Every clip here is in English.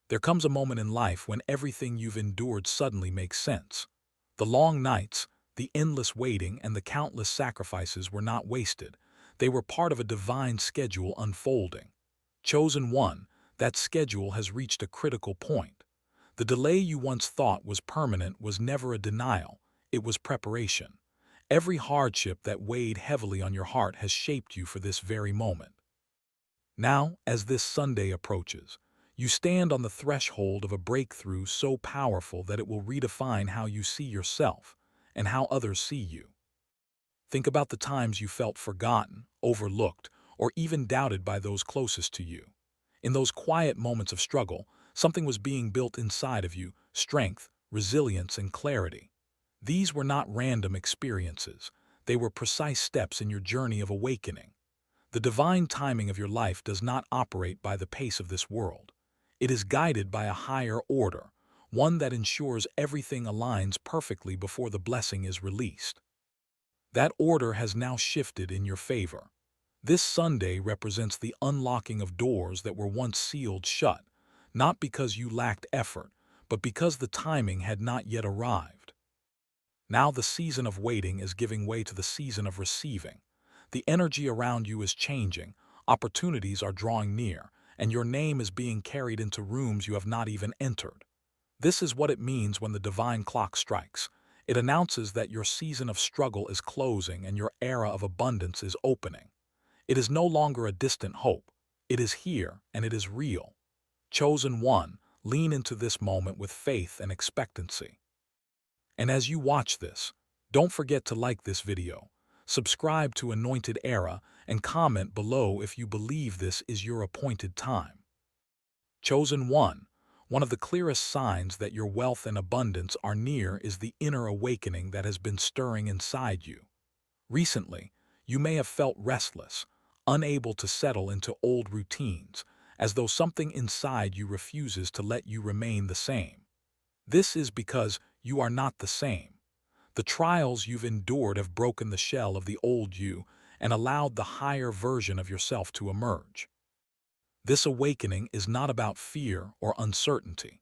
There comes a moment in life when everything you've endured suddenly makes sense. The long nights, the endless waiting, and the countless sacrifices were not wasted. They were part of a divine schedule unfolding. Chosen one, that schedule has reached a critical point. The delay you once thought was permanent was never a denial, it was preparation. Every hardship that weighed heavily on your heart has shaped you for this very moment. Now, as this Sunday approaches, you stand on the threshold of a breakthrough so powerful that it will redefine how you see yourself and how others see you. Think about the times you felt forgotten, overlooked, or even doubted by those closest to you. In those quiet moments of struggle, something was being built inside of you: strength, resilience, and clarity. These were not random experiences. They were precise steps in your journey of awakening. The divine timing of your life does not operate by the pace of this world. It is guided by a higher order, one that ensures everything aligns perfectly before the blessing is released. That order has now shifted in your favor. This Sunday represents the unlocking of doors that were once sealed shut, not because you lacked effort, but because the timing had not yet arrived. Now the season of waiting is giving way to the season of receiving. The energy around you is changing, opportunities are drawing near, and your name is being carried into rooms you have not even entered. This is what it means when the divine clock strikes. It announces that your season of struggle is closing and your era of abundance is opening. It is no longer a distant hope. It is here, and it is real. Chosen one, lean into this moment with faith and expectancy. And as you watch this, don't forget to like this video, subscribe to Anointed Era, and comment below if you believe this is your appointed time. Chosen one of the clearest signs that your wealth and abundance are near is the inner awakening that has been stirring inside you. Recently, you may have felt restless, unable to settle into old routines, as though something inside you refuses to let you remain the same. This is because you are not the same. The trials you've endured have broken the shell of the old you and allowed the higher version of yourself to emerge. This awakening is not about fear or uncertainty.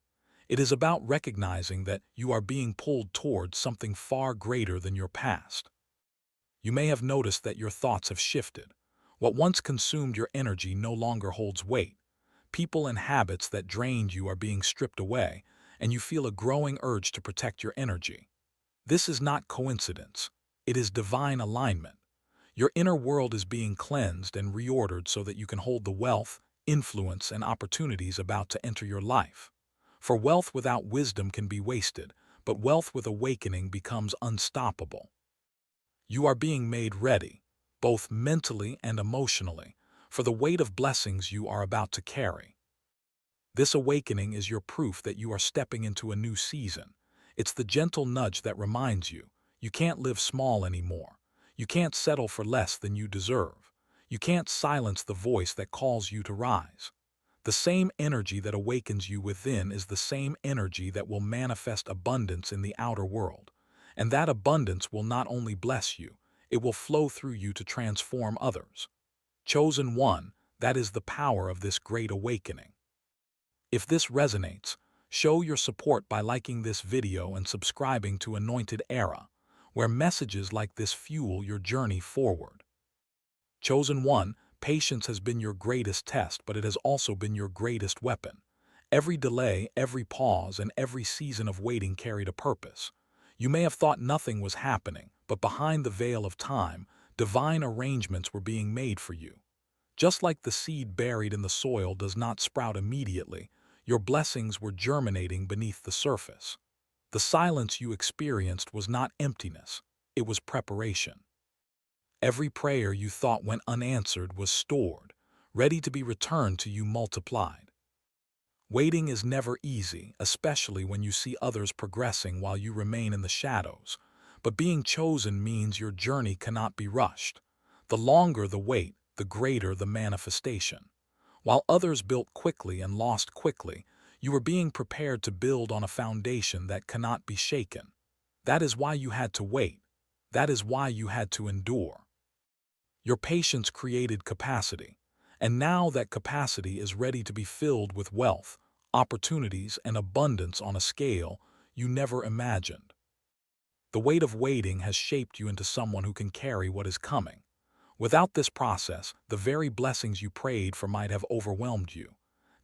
It is about recognizing that you are being pulled towards something far greater than your past. You may have noticed that your thoughts have shifted. What once consumed your energy no longer holds weight. People and habits that drained you are being stripped away, and you feel a growing urge to protect your energy. This is not coincidence. It is divine alignment. Your inner world is being cleansed and reordered so that you can hold the wealth, influence, and opportunities about to enter your life. For wealth without wisdom can be wasted, but wealth with awakening becomes unstoppable. You are being made ready, both mentally and emotionally, for the weight of blessings you are about to carry. This awakening is your proof that you are stepping into a new season. It's the gentle nudge that reminds you, you can't live small anymore. You can't settle for less than you deserve. You can't silence the voice that calls you to rise. The same energy that awakens you within is the same energy that will manifest abundance in the outer world. And that abundance will not only bless you, it will flow through you to transform others. Chosen one, that is the power of this great awakening. If this resonates, show your support by liking this video and subscribing to Anointed Era, where messages like this fuel your journey forward. Chosen one, patience has been your greatest test, but it has also been your greatest weapon. Every delay, every pause, and every season of waiting carried a purpose. You may have thought nothing was happening, but behind the veil of time, divine arrangements were being made for you. Just like the seed buried in the soil does not sprout immediately, your blessings were germinating beneath the surface. The silence you experienced was not emptiness, it was preparation. Every prayer you thought went unanswered was stored, ready to be returned to you multiplied. Waiting is never easy, especially when you see others progressing while you remain in the shadows. But being chosen means your journey cannot be rushed. The longer the wait, the greater the manifestation. While others built quickly and lost quickly, you were being prepared to build on a foundation that cannot be shaken. That is why you had to wait. That is why you had to endure. Your patience created capacity, and now that capacity is ready to be filled with wealth, opportunities, and abundance on a scale you never imagined. The weight of waiting has shaped you into someone who can carry what is coming. Without this process, the very blessings you prayed for might have overwhelmed you.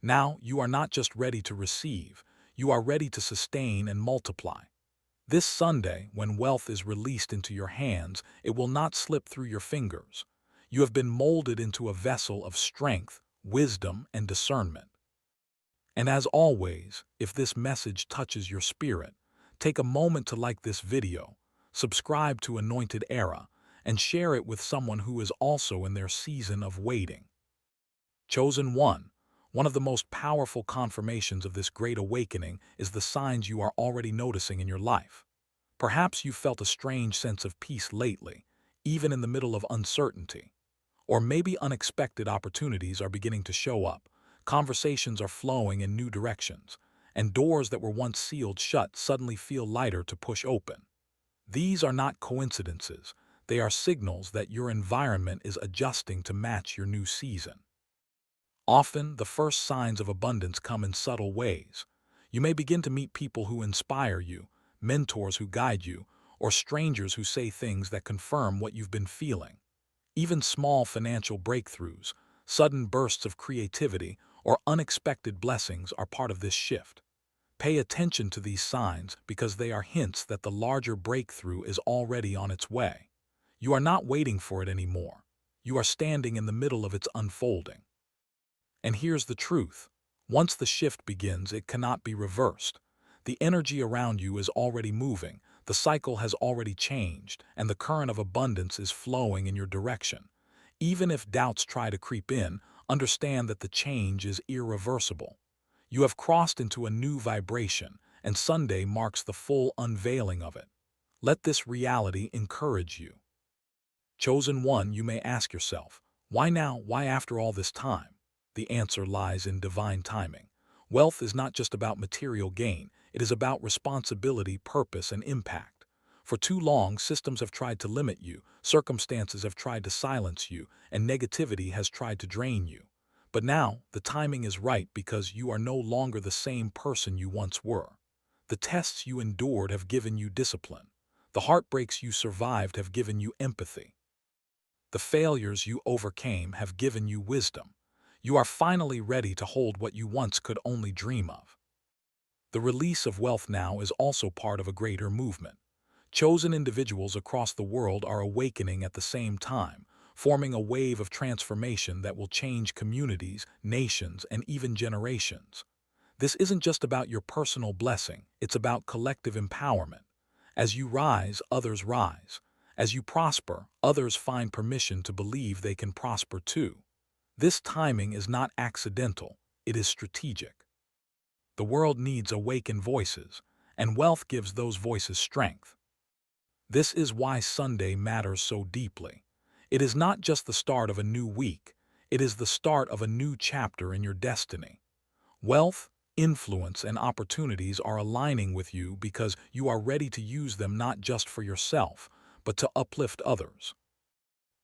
Now, you are not just ready to receive, you are ready to sustain and multiply. This Sunday, when wealth is released into your hands, it will not slip through your fingers. You have been molded into a vessel of strength, wisdom, and discernment. And as always, if this message touches your spirit, take a moment to like this video, subscribe to Anointed Era, and share it with someone who is also in their season of waiting. Chosen one of the most powerful confirmations of this great awakening is the signs you are already noticing in your life. Perhaps you felt a strange sense of peace lately, even in the middle of uncertainty. Or maybe unexpected opportunities are beginning to show up, conversations are flowing in new directions, and doors that were once sealed shut suddenly feel lighter to push open. These are not coincidences, they are signals that your environment is adjusting to match your new season. Often, the first signs of abundance come in subtle ways. You may begin to meet people who inspire you, mentors who guide you, or strangers who say things that confirm what you've been feeling. Even small financial breakthroughs, sudden bursts of creativity, or unexpected blessings are part of this shift. Pay attention to these signs because they are hints that the larger breakthrough is already on its way. You are not waiting for it anymore. You are standing in the middle of its unfolding. And here's the truth. Once the shift begins, it cannot be reversed. The energy around you is already moving, the cycle has already changed, and the current of abundance is flowing in your direction. Even if doubts try to creep in, understand that the change is irreversible. You have crossed into a new vibration, and Sunday marks the full unveiling of it. Let this reality encourage you. Chosen one, you may ask yourself, why now? Why after all this time? The answer lies in divine timing. Wealth is not just about material gain, it is about responsibility, purpose, and impact. For too long, systems have tried to limit you, circumstances have tried to silence you, and negativity has tried to drain you. But now, the timing is right because you are no longer the same person you once were. The tests you endured have given you discipline. The heartbreaks you survived have given you empathy. The failures you overcame have given you wisdom. You are finally ready to hold what you once could only dream of. The release of wealth now is also part of a greater movement. Chosen individuals across the world are awakening at the same time, forming a wave of transformation that will change communities, nations, and even generations. This isn't just about your personal blessing, it's about collective empowerment. As you rise, others rise. As you prosper, others find permission to believe they can prosper too. This timing is not accidental, it is strategic. The world needs awakened voices, and wealth gives those voices strength. This is why Sunday matters so deeply. It is not just the start of a new week, it is the start of a new chapter in your destiny. Wealth, influence, and opportunities are aligning with you because you are ready to use them not just for yourself, but to uplift others.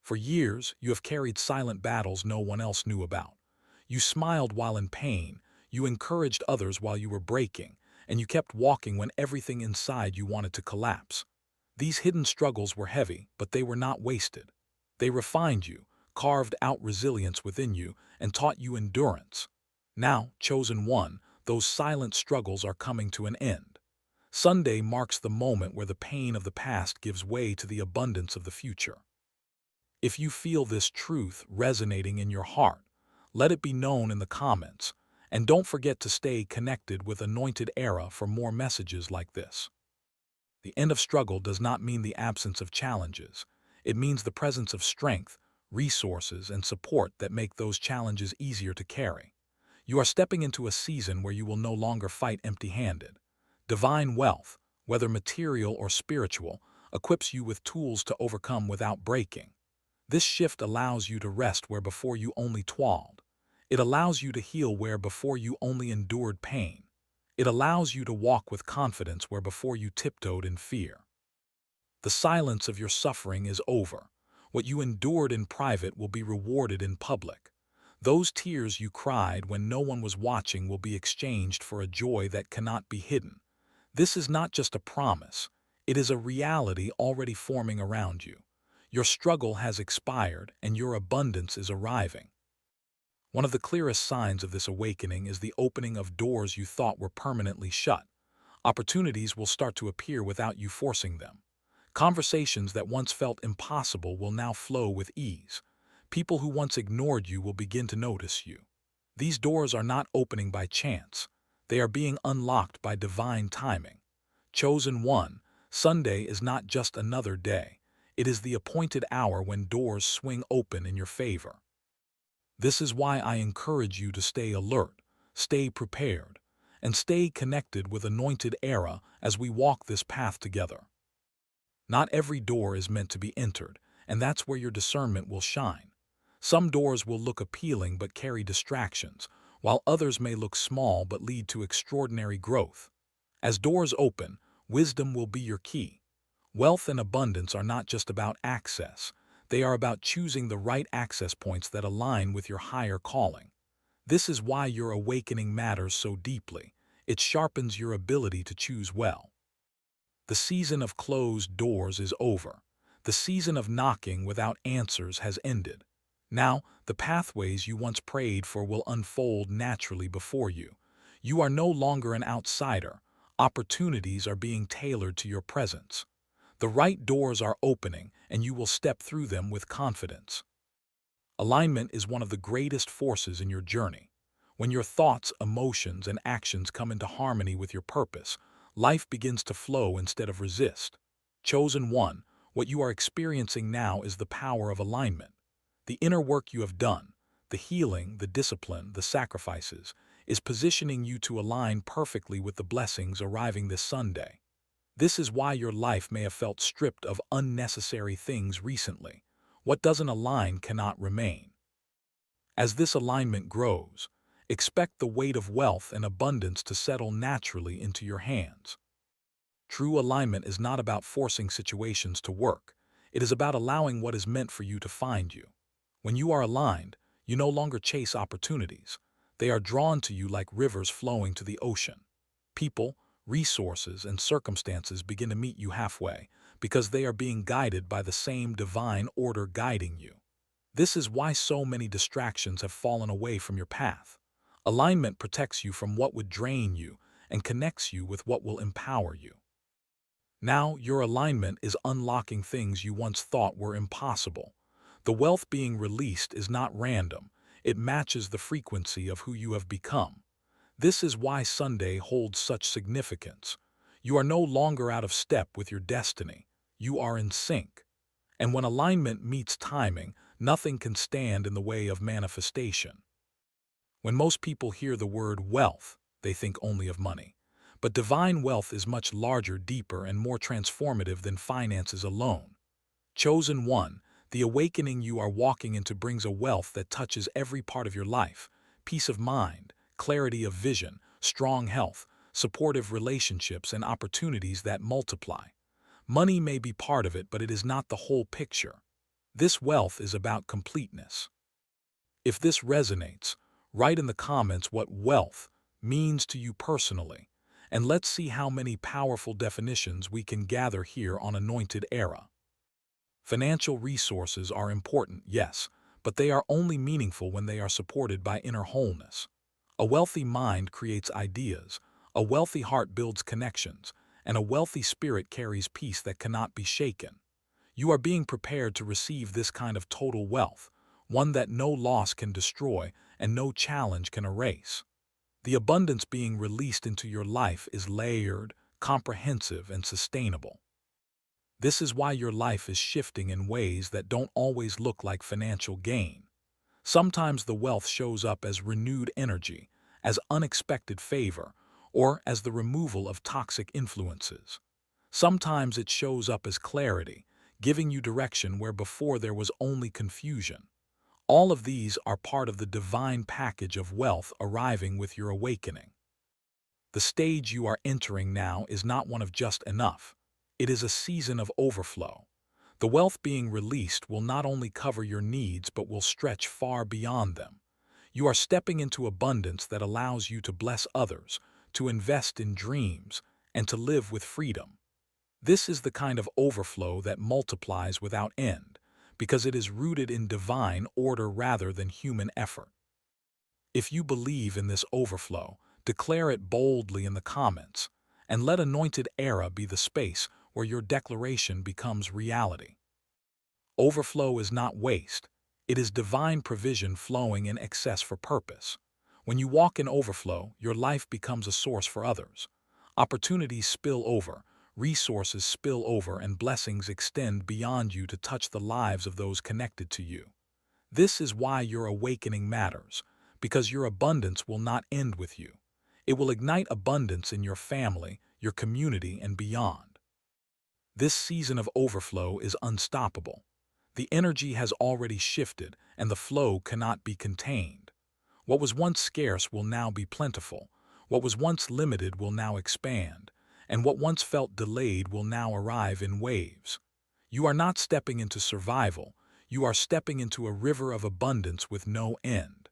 For years, you have carried silent battles no one else knew about. You smiled while in pain, you encouraged others while you were breaking, and you kept walking when everything inside you wanted to collapse. These hidden struggles were heavy, but they were not wasted. They refined you, carved out resilience within you, and taught you endurance. Now, chosen one, those silent struggles are coming to an end. Sunday marks the moment where the pain of the past gives way to the abundance of the future. If you feel this truth resonating in your heart, let it be known in the comments, and don't forget to stay connected with Anointed Era for more messages like this. The end of struggle does not mean the absence of challenges. It means the presence of strength, resources, and support that make those challenges easier to carry. You are stepping into a season where you will no longer fight empty-handed. Divine wealth, whether material or spiritual, equips you with tools to overcome without breaking. This shift allows you to rest where before you only toiled. It allows you to heal where before you only endured pain. It allows you to walk with confidence where before you tiptoed in fear. The silence of your suffering is over. What you endured in private will be rewarded in public. Those tears you cried when no one was watching will be exchanged for a joy that cannot be hidden. This is not just a promise, it is a reality already forming around you. Your struggle has expired and your abundance is arriving. One of the clearest signs of this awakening is the opening of doors you thought were permanently shut. Opportunities will start to appear without you forcing them. Conversations that once felt impossible will now flow with ease. People who once ignored you will begin to notice you. These doors are not opening by chance. They are being unlocked by divine timing. Chosen one, Sunday is not just another day. It is the appointed hour when doors swing open in your favor. This is why I encourage you to stay alert, stay prepared, and stay connected with Anointed Era as we walk this path together. Not every door is meant to be entered, and that's where your discernment will shine. Some doors will look appealing but carry distractions, while others may look small but lead to extraordinary growth. As doors open, wisdom will be your key. Wealth and abundance are not just about access. They are about choosing the right access points that align with your higher calling. This is why your awakening matters so deeply. It sharpens your ability to choose well. The season of closed doors is over. The season of knocking without answers has ended. Now, the pathways you once prayed for will unfold naturally before you. You are no longer an outsider. Opportunities are being tailored to your presence. The right doors are opening, and you will step through them with confidence. Alignment is one of the greatest forces in your journey. When your thoughts, emotions, and actions come into harmony with your purpose, life begins to flow instead of resist. Chosen one, what you are experiencing now is the power of alignment. The inner work you have done, the healing, the discipline, the sacrifices, is positioning you to align perfectly with the blessings arriving this Sunday. This is why your life may have felt stripped of unnecessary things recently. What doesn't align cannot remain. As this alignment grows, expect the weight of wealth and abundance to settle naturally into your hands. True alignment is not about forcing situations to work. It is about allowing what is meant for you to find you. When you are aligned, you no longer chase opportunities. They are drawn to you like rivers flowing to the ocean. People, resources, and circumstances begin to meet you halfway because they are being guided by the same divine order guiding you. This is why so many distractions have fallen away from your path. Alignment protects you from what would drain you and connects you with what will empower you. Now, your alignment is unlocking things you once thought were impossible. The wealth being released is not random. It matches the frequency of who you have become. This is why Sunday holds such significance. You are no longer out of step with your destiny. You are in sync. And when alignment meets timing, nothing can stand in the way of manifestation. When most people hear the word wealth, they think only of money. But divine wealth is much larger, deeper, and more transformative than finances alone. Chosen one, the awakening you are walking into brings a wealth that touches every part of your life: peace of mind, clarity of vision, strong health, supportive relationships, and opportunities that multiply. Money may be part of it, but it is not the whole picture. This wealth is about completeness. If this resonates, write in the comments what wealth means to you personally, and let's see how many powerful definitions we can gather here on Anointed Era. Financial resources are important, yes, but they are only meaningful when they are supported by inner wholeness. A wealthy mind creates ideas, a wealthy heart builds connections, and a wealthy spirit carries peace that cannot be shaken. You are being prepared to receive this kind of total wealth, one that no loss can destroy and no challenge can erase. The abundance being released into your life is layered, comprehensive, and sustainable. This is why your life is shifting in ways that don't always look like financial gain. Sometimes the wealth shows up as renewed energy, as unexpected favor, or as the removal of toxic influences. Sometimes it shows up as clarity, giving you direction where before there was only confusion. All of these are part of the divine package of wealth arriving with your awakening. The stage you are entering now is not one of just enough. It is a season of overflow. The wealth being released will not only cover your needs but will stretch far beyond them. You are stepping into abundance that allows you to bless others, to invest in dreams, and to live with freedom. This is the kind of overflow that multiplies without end, because it is rooted in divine order rather than human effort. If you believe in this overflow, declare it boldly in the comments, and let Anointed Era be the space where your declaration becomes reality. Overflow is not waste. It is divine provision flowing in excess for purpose. When you walk in overflow, your life becomes a source for others. Opportunities spill over, resources spill over, and blessings extend beyond you to touch the lives of those connected to you. This is why your awakening matters, because your abundance will not end with you. It will ignite abundance in your family, your community, and beyond. This season of overflow is unstoppable. The energy has already shifted, and the flow cannot be contained. What was once scarce will now be plentiful. What was once limited will now expand, and what once felt delayed will now arrive in waves. You are not stepping into survival. You are stepping into a river of abundance with no end.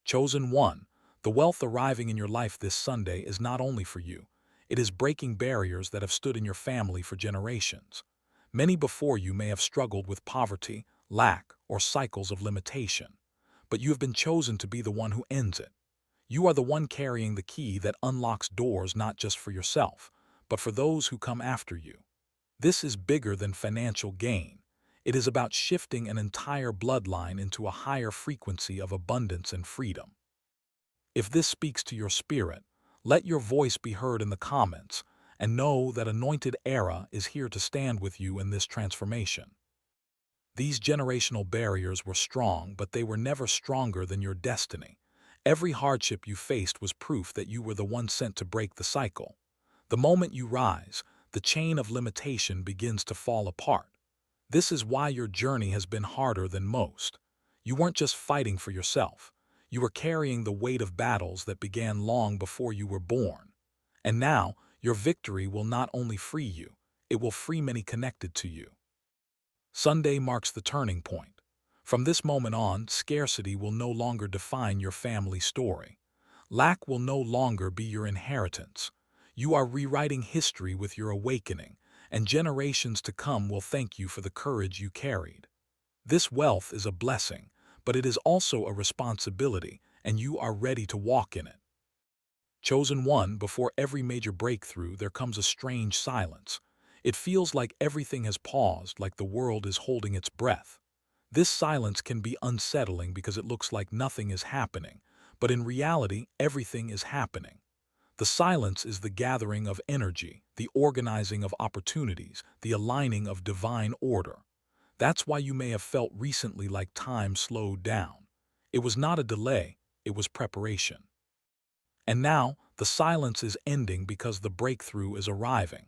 Chosen one, the wealth arriving in your life this Sunday is not only for you. It is breaking barriers that have stood in your family for generations. Many before you may have struggled with poverty, lack, or cycles of limitation. But you have been chosen to be the one who ends it. You are the one carrying the key that unlocks doors not just for yourself, but for those who come after you. This is bigger than financial gain. It is about shifting an entire bloodline into a higher frequency of abundance and freedom. If this speaks to your spirit, let your voice be heard in the comments, and know that Anointed Era is here to stand with you in this transformation. These generational barriers were strong, but they were never stronger than your destiny. Every hardship you faced was proof that you were the one sent to break the cycle. The moment you rise, the chain of limitation begins to fall apart. This is why your journey has been harder than most. You weren't just fighting for yourself. You were carrying the weight of battles that began long before you were born. And now, your victory will not only free you, it will free many connected to you. Sunday marks the turning point. From this moment on, scarcity will no longer define your family story. Lack will no longer be your inheritance. You are rewriting history with your awakening, and generations to come will thank you for the courage you carried. This wealth is a blessing, but it is also a responsibility, and you are ready to walk in it. Chosen one, before every major breakthrough, there comes a strange silence. It feels like everything has paused, like the world is holding its breath. This silence can be unsettling because it looks like nothing is happening, but in reality, everything is happening. The silence is the gathering of energy, the organizing of opportunities, the aligning of divine order. That's why you may have felt recently like time slowed down. It was not a delay, it was preparation. And now, the silence is ending because the breakthrough is arriving.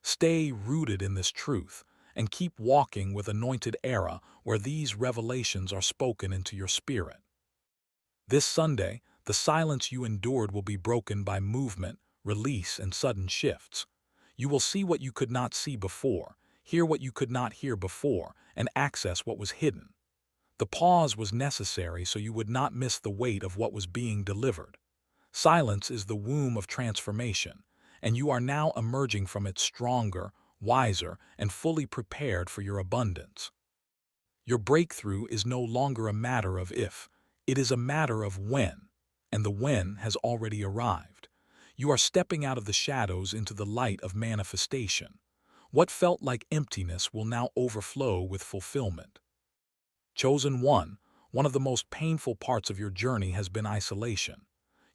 Stay rooted in this truth, and keep walking with Anointed Era where these revelations are spoken into your spirit. This Sunday, the silence you endured will be broken by movement, release, and sudden shifts. You will see what you could not see before, hear what you could not hear before, and access what was hidden. The pause was necessary so you would not miss the weight of what was being delivered. Silence is the womb of transformation, and you are now emerging from it stronger, wiser, and fully prepared for your abundance. Your breakthrough is no longer a matter of if, it is a matter of when, and the when has already arrived. You are stepping out of the shadows into the light of manifestation. What felt like emptiness will now overflow with fulfillment. Chosen one of the most painful parts of your journey has been isolation.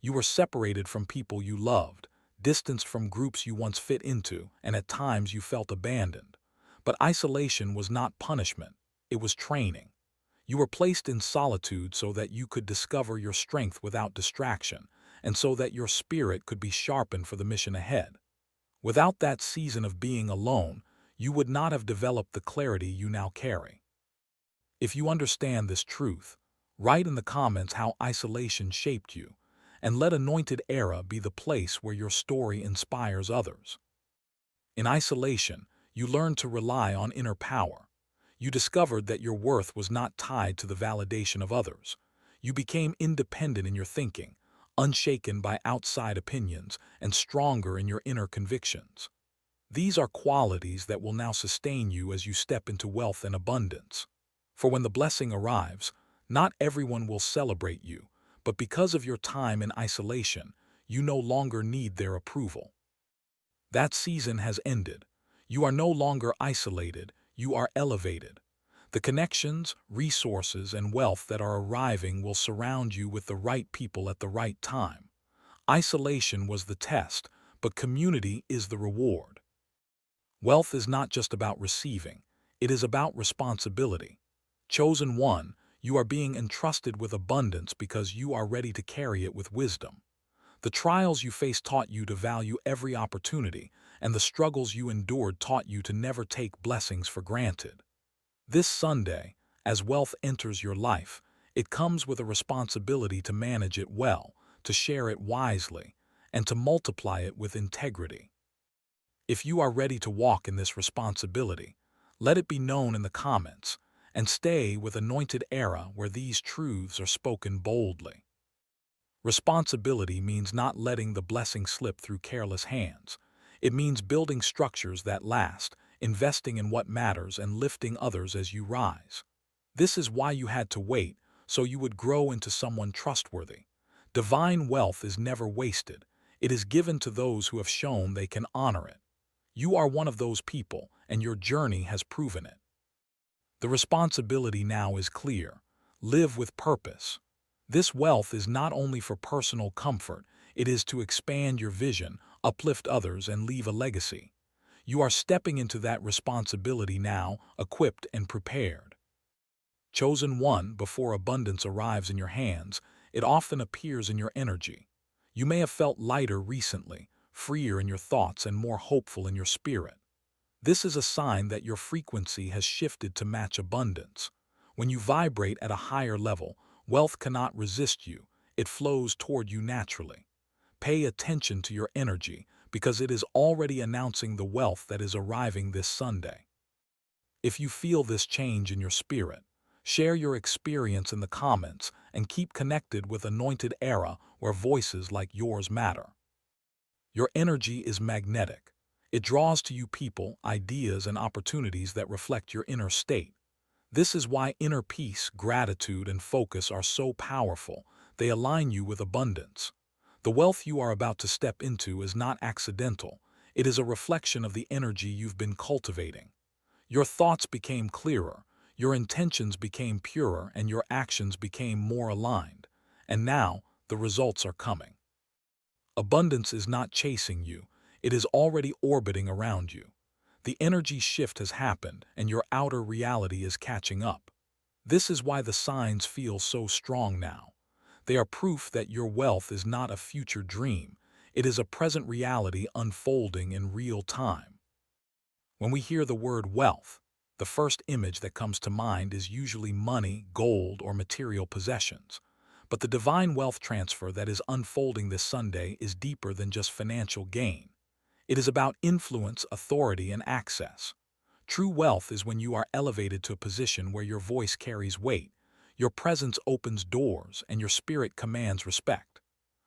You were separated from people you loved, distanced from groups you once fit into, and at times you felt abandoned. But isolation was not punishment, it was training. You were placed in solitude so that you could discover your strength without distraction, and so that your spirit could be sharpened for the mission ahead. Without that season of being alone, you would not have developed the clarity you now carry. If you understand this truth, write in the comments how isolation shaped you, and let Anointed Era be the place where your story inspires others. In isolation, you learned to rely on inner power. You discovered that your worth was not tied to the validation of others. You became independent in your thinking, unshaken by outside opinions, and stronger in your inner convictions. These are qualities that will now sustain you as you step into wealth and abundance. For when the blessing arrives, not everyone will celebrate you, but because of your time in isolation, you no longer need their approval. That season has ended. You are no longer isolated, you are elevated. The connections, resources, and wealth that are arriving will surround you with the right people at the right time. Isolation was the test, but community is the reward. Wealth is not just about receiving, it is about responsibility. Chosen one, you are being entrusted with abundance because you are ready to carry it with wisdom. The trials you faced taught you to value every opportunity, and the struggles you endured taught you to never take blessings for granted. This Sunday, as wealth enters your life, it comes with a responsibility to manage it well, to share it wisely, and to multiply it with integrity. If you are ready to walk in this responsibility, let it be known in the comments, and stay with Anointed Era where these truths are spoken boldly. Responsibility means not letting the blessing slip through careless hands. It means building structures that last, investing in what matters, and lifting others as you rise. This is why you had to wait, so you would grow into someone trustworthy. Divine wealth is never wasted. It is given to those who have shown they can honor it. You are one of those people, and your journey has proven it. The responsibility now is clear. Live with purpose. This wealth is not only for personal comfort, it is to expand your vision, uplift others, and leave a legacy. You are stepping into that responsibility now, equipped and prepared. Chosen one, before abundance arrives in your hands, it often appears in your energy. You may have felt lighter recently, freer in your thoughts and more hopeful in your spirit. This is a sign that your frequency has shifted to match abundance. When you vibrate at a higher level, wealth cannot resist you, it flows toward you naturally. Pay attention to your energy because it is already announcing the wealth that is arriving this Sunday. If you feel this change in your spirit, share your experience in the comments and keep connected with Anointed Era where voices like yours matter. Your energy is magnetic. It draws to you people, ideas, and opportunities that reflect your inner state. This is why inner peace, gratitude, and focus are so powerful. They align you with abundance. The wealth you are about to step into is not accidental. It is a reflection of the energy you've been cultivating. Your thoughts became clearer, your intentions became purer, and your actions became more aligned. And now, the results are coming. Abundance is not chasing you, it is already orbiting around you. The energy shift has happened, and your outer reality is catching up. This is why the signs feel so strong now. They are proof that your wealth is not a future dream, it is a present reality unfolding in real time. When we hear the word wealth, the first image that comes to mind is usually money, gold, or material possessions. But the divine wealth transfer that is unfolding this Sunday is deeper than just financial gain. It is about influence, authority, and access. True wealth is when you are elevated to a position where your voice carries weight, your presence opens doors, and your spirit commands respect.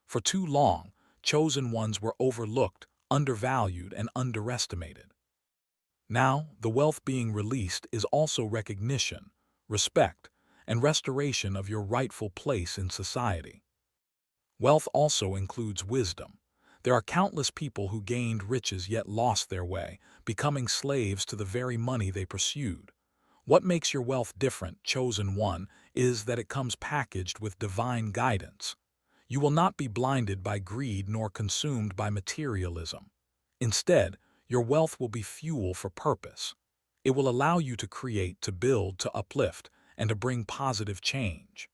For too long, chosen ones were overlooked, undervalued, and underestimated. Now, the wealth being released is also recognition, respect, and restoration of your rightful place in society. Wealth also includes wisdom. There are countless people who gained riches yet lost their way, becoming slaves to the very money they pursued. What makes your wealth different, chosen one, is that it comes packaged with divine guidance. You will not be blinded by greed nor consumed by materialism. Instead, your wealth will be fuel for purpose. It will allow you to create, to build, to uplift, and to bring positive change.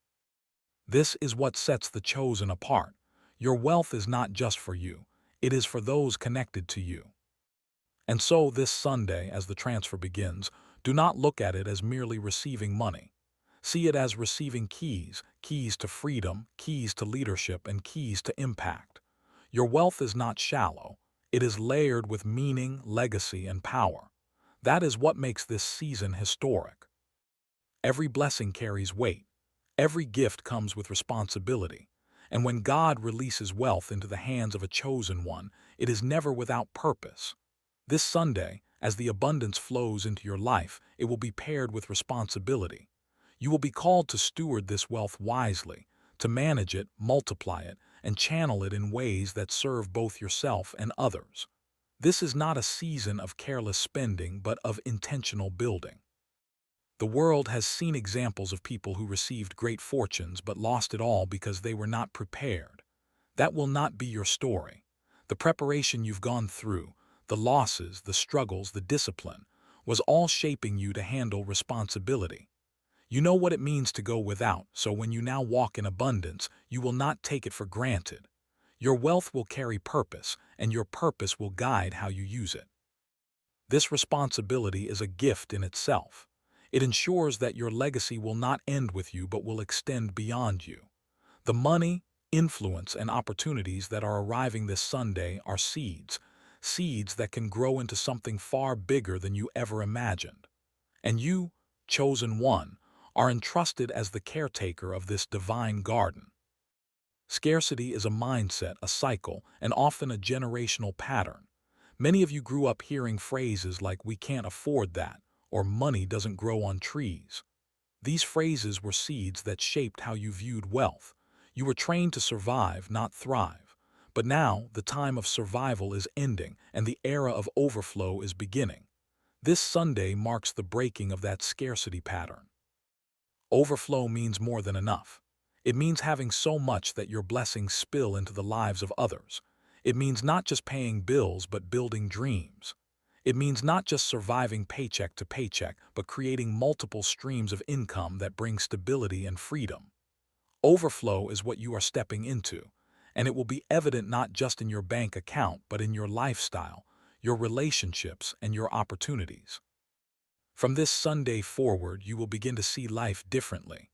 This is what sets the chosen apart. Your wealth is not just for you, it is for those connected to you. And so this Sunday, as the transfer begins, do not look at it as merely receiving money. See it as receiving keys, keys to freedom, keys to leadership, and keys to impact. Your wealth is not shallow. It is layered with meaning, legacy, and power. That is what makes this season historic. Every blessing carries weight. Every gift comes with responsibility, and when God releases wealth into the hands of a chosen one, it is never without purpose. This Sunday, as the abundance flows into your life, it will be paired with responsibility. You will be called to steward this wealth wisely, to manage it, multiply it, and channel it in ways that serve both yourself and others. This is not a season of careless spending, but of intentional building. The world has seen examples of people who received great fortunes but lost it all because they were not prepared. That will not be your story. The preparation you've gone through, the losses, the struggles, the discipline, was all shaping you to handle responsibility. You know what it means to go without, so when you now walk in abundance, you will not take it for granted. Your wealth will carry purpose, and your purpose will guide how you use it. This responsibility is a gift in itself. It ensures that your legacy will not end with you but will extend beyond you. The money, influence, and opportunities that are arriving this Sunday are seeds, seeds that can grow into something far bigger than you ever imagined. And you, chosen one, are entrusted as the caretaker of this divine garden. Scarcity is a mindset, a cycle, and often a generational pattern. Many of you grew up hearing phrases like "we can't afford that" or "money doesn't grow on trees." These phrases were seeds that shaped how you viewed wealth. You were trained to survive, not thrive. But now, the time of survival is ending, and the era of overflow is beginning. This Sunday marks the breaking of that scarcity pattern. Overflow means more than enough. It means having so much that your blessings spill into the lives of others. It means not just paying bills, but building dreams. It means not just surviving paycheck to paycheck, but creating multiple streams of income that bring stability and freedom. Overflow is what you are stepping into, and it will be evident not just in your bank account, but in your lifestyle, your relationships, and your opportunities. From this Sunday forward, you will begin to see life differently.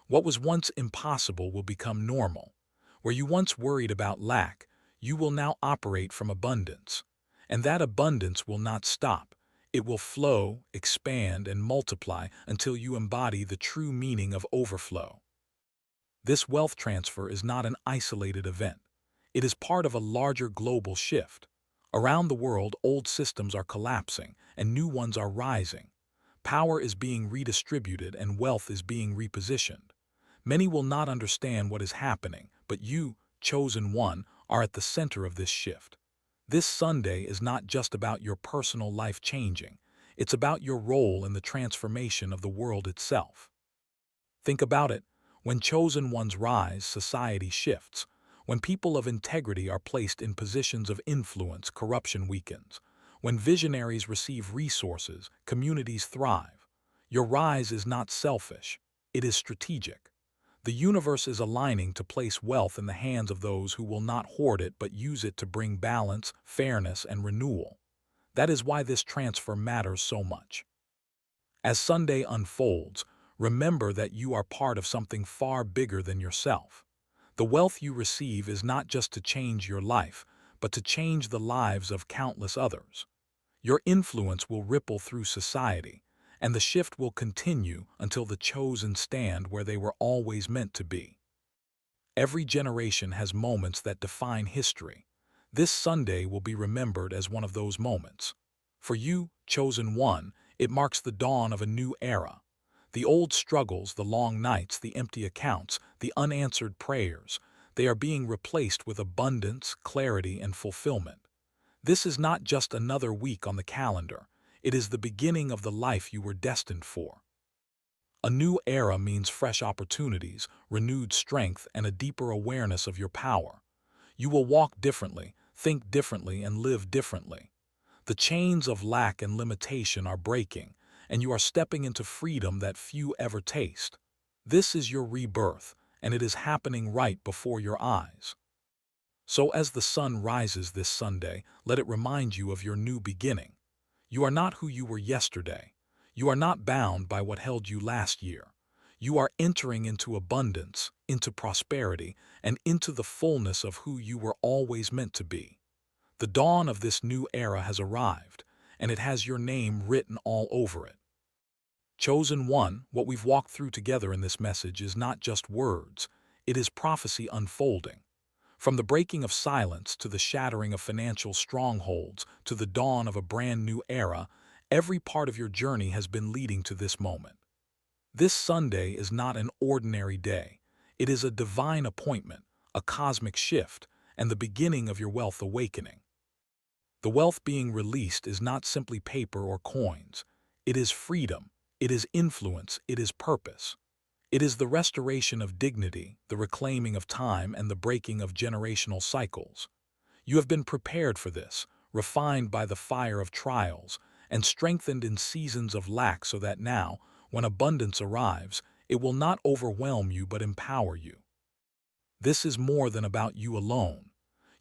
What was once impossible will become normal. Where you once worried about lack, you will now operate from abundance. And that abundance will not stop. It will flow, expand, and multiply until you embody the true meaning of overflow. This wealth transfer is not an isolated event. It is part of a larger global shift. Around the world, old systems are collapsing and new ones are rising. Power is being redistributed and wealth is being repositioned. Many will not understand what is happening, but you, chosen one, are at the center of this shift. This Sunday is not just about your personal life changing. It's about your role in the transformation of the world itself. Think about it. When chosen ones rise, society shifts. When people of integrity are placed in positions of influence, corruption weakens. When visionaries receive resources, communities thrive. Your rise is not selfish. It is strategic. The universe is aligning to place wealth in the hands of those who will not hoard it but use it to bring balance, fairness, and renewal. That is why this transfer matters so much. As Sunday unfolds, remember that you are part of something far bigger than yourself. The wealth you receive is not just to change your life, but to change the lives of countless others. Your influence will ripple through society, and the shift will continue until the chosen stand where they were always meant to be. Every generation has moments that define history. This Sunday will be remembered as one of those moments. For you, chosen one, it marks the dawn of a new era. The old struggles, the long nights, the empty accounts, the unanswered prayers, they are being replaced with abundance, clarity, and fulfillment. This is not just another week on the calendar. It is the beginning of the life you were destined for. A new era means fresh opportunities, renewed strength, and a deeper awareness of your power. You will walk differently, think differently, and live differently. The chains of lack and limitation are breaking, and you are stepping into freedom that few ever taste. This is your rebirth, and it is happening right before your eyes. So as the sun rises this Sunday, let it remind you of your new beginning. You are not who you were yesterday. You are not bound by what held you last year. You are entering into abundance, into prosperity, and into the fullness of who you were always meant to be. The dawn of this new era has arrived, and it has your name written all over it. Chosen one, what we've walked through together in this message is not just words, it is prophecy unfolding. From the breaking of silence to the shattering of financial strongholds to the dawn of a brand new era, every part of your journey has been leading to this moment. This Sunday is not an ordinary day. It is a divine appointment, a cosmic shift, and the beginning of your wealth awakening. The wealth being released is not simply paper or coins. It is freedom, it is influence, it is purpose. It is the restoration of dignity, the reclaiming of time, and the breaking of generational cycles. You have been prepared for this, refined by the fire of trials, and strengthened in seasons of lack so that now, when abundance arrives, it will not overwhelm you but empower you. This is more than about you alone.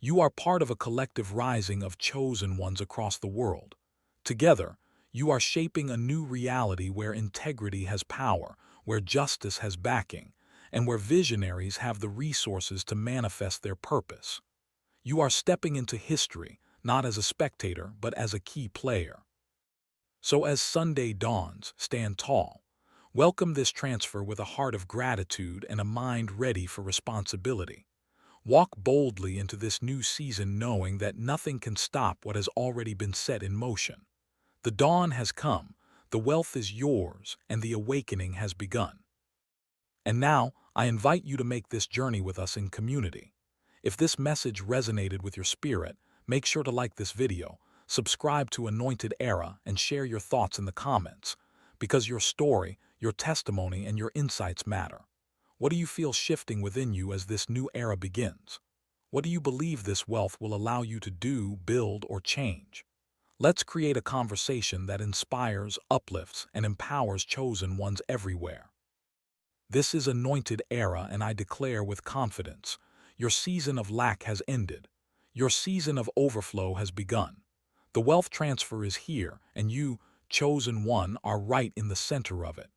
You are part of a collective rising of chosen ones across the world. Together, you are shaping a new reality where integrity has power, where justice has backing, and where visionaries have the resources to manifest their purpose. You are stepping into history, not as a spectator, but as a key player. So as Sunday dawns, stand tall. Welcome this transfer with a heart of gratitude and a mind ready for responsibility. Walk boldly into this new season knowing that nothing can stop what has already been set in motion. The dawn has come, the wealth is yours, and the awakening has begun. And now, I invite you to make this journey with us in community. If this message resonated with your spirit, make sure to like this video, subscribe to Anointed Era, and share your thoughts in the comments, because your story, your testimony, and your insights matter. What do you feel shifting within you as this new era begins? What do you believe this wealth will allow you to do, build, or change? Let's create a conversation that inspires, uplifts, and empowers chosen ones everywhere. This is Anointed Era, and I declare with confidence, your season of lack has ended. Your season of overflow has begun. The wealth transfer is here, and you, chosen one, are right in the center of it.